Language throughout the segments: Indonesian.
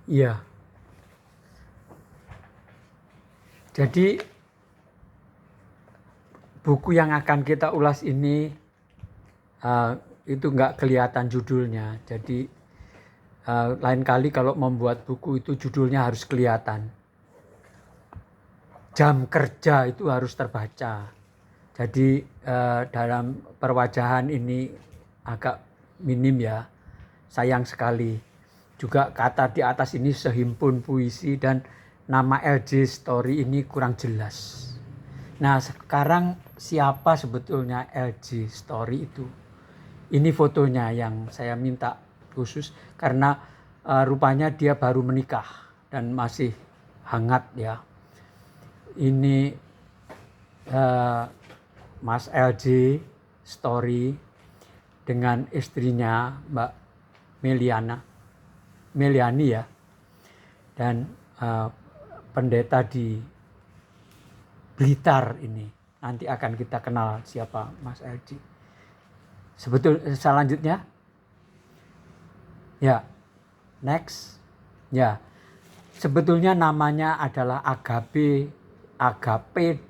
Iya. Jadi buku yang akan kita ulas ini itu nggak kelihatan judulnya. Jadi lain kali kalau membuat buku itu judulnya harus kelihatan. Jam kerja itu harus terbaca. Jadi dalam perwajahan ini agak minim ya. Sayang sekali. Juga kata di atas ini sehimpun puisi dan nama LJ Story ini kurang jelas. Nah, sekarang siapa sebetulnya LJ Story itu? Ini fotonya yang saya minta khusus karena rupanya dia baru menikah dan masih hangat ya. Ini Mas LJ Story dengan istrinya Mbak Meliani ya, dan pendeta di Blitar ini. Nanti akan kita kenal siapa Mas LJ. Selanjutnya, ya, next, ya, sebetulnya namanya adalah Agape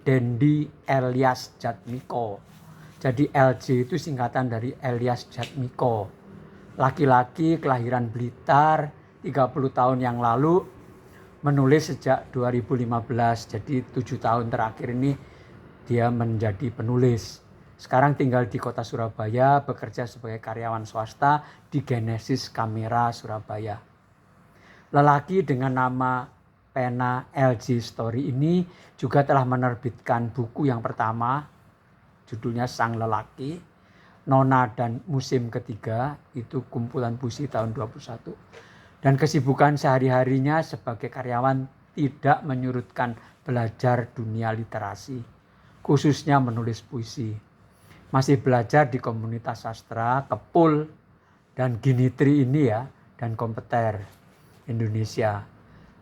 Dendi Elias Jatmiko. Jadi LJ itu singkatan dari Elias Jatmiko. Laki-laki kelahiran Blitar 30 tahun yang lalu, menulis sejak 2015. Jadi 7 tahun terakhir ini dia menjadi penulis. Sekarang tinggal di kota Surabaya, bekerja sebagai karyawan swasta di Genesis Kamera Surabaya. Lelaki dengan nama pena LJ Story ini juga telah menerbitkan buku yang pertama, judulnya Sang Lelaki, Nona dan Musim Ketiga, itu kumpulan puisi tahun 21. Dan kesibukan sehari-harinya sebagai karyawan tidak menyurutkan belajar dunia literasi, khususnya menulis puisi. Masih belajar di komunitas sastra, Kepul, dan Ginitri ini ya, dan Kompeter Indonesia.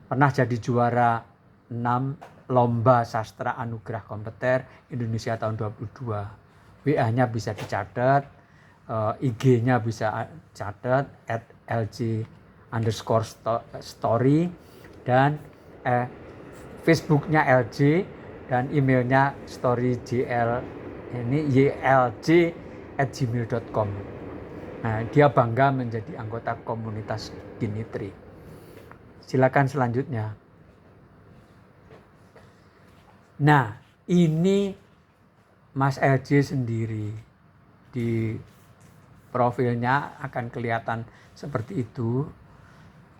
Pernah jadi juara 6 Lomba Sastra Anugerah Kompeter Indonesia tahun 2022. WA-nya bisa dicatat, IG-nya bisa catat, @LJ_story, dan Facebook-nya LJ, dan emailnya storyyLJ@gmail.com. Nah, dia bangga menjadi anggota komunitas Ginitri. Silakan selanjutnya. Nah, ini Mas LJ sendiri. Di profilnya akan kelihatan seperti itu.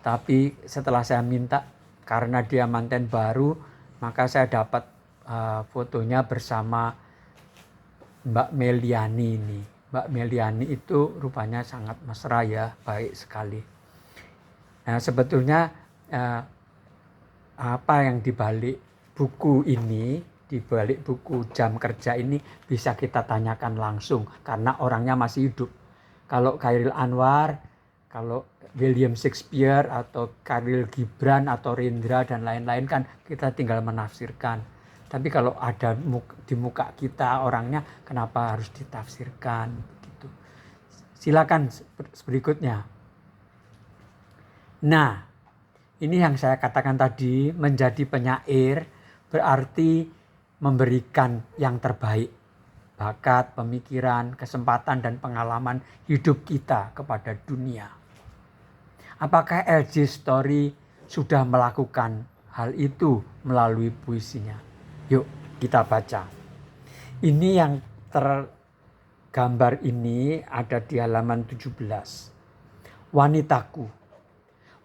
Tapi setelah saya minta, karena dia manten baru, maka saya dapat fotonya bersama Mbak Meliani ini. Mbak Meliani itu rupanya sangat mesra ya, baik sekali. Nah, sebetulnya apa yang dibalik buku ini, dibalik buku Jam Kerja ini bisa kita tanyakan langsung karena orangnya masih hidup. Kalau Chairil Anwar, kalau William Shakespeare atau Khalil Gibran atau Rendra dan lain-lain kan kita tinggal menafsirkan. Tapi kalau ada di muka kita orangnya, kenapa harus ditafsirkan gitu. Silakan berikutnya. Nah, ini yang saya katakan tadi, menjadi penyair berarti memberikan yang terbaik. Bakat, pemikiran, kesempatan, dan pengalaman hidup kita kepada dunia. Apakah LJ Story sudah melakukan hal itu melalui puisinya? Yuk kita baca. Ini yang tergambar ini ada di halaman 17. Wanitaku.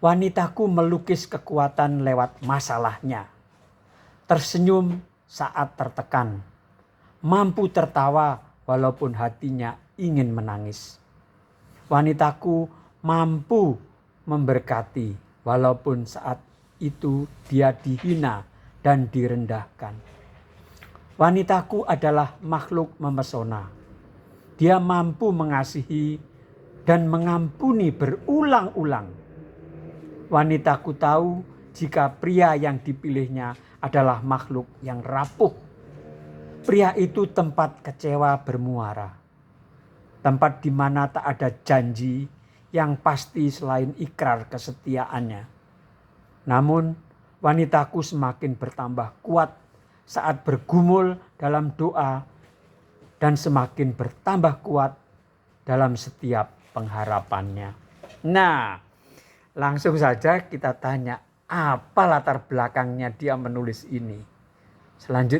Wanitaku melukis kekuatan lewat masalahnya. Tersenyum saat tertekan. Mampu tertawa walaupun hatinya ingin menangis. Wanitaku mampu memberkati walaupun saat itu dia dihina dan direndahkan. Wanitaku adalah makhluk memesona. Dia mampu mengasihi dan mengampuni berulang-ulang. Wanitaku tahu jika pria yang dipilihnya adalah makhluk yang rapuh. Pria itu tempat kecewa bermuara. Tempat di mana tak ada janji yang pasti selain ikrar kesetiaannya. Namun wanitaku semakin bertambah kuat saat bergumul dalam doa dan semakin bertambah kuat dalam setiap pengharapannya. Nah, langsung saja kita tanya, apa latar belakangnya dia menulis ini?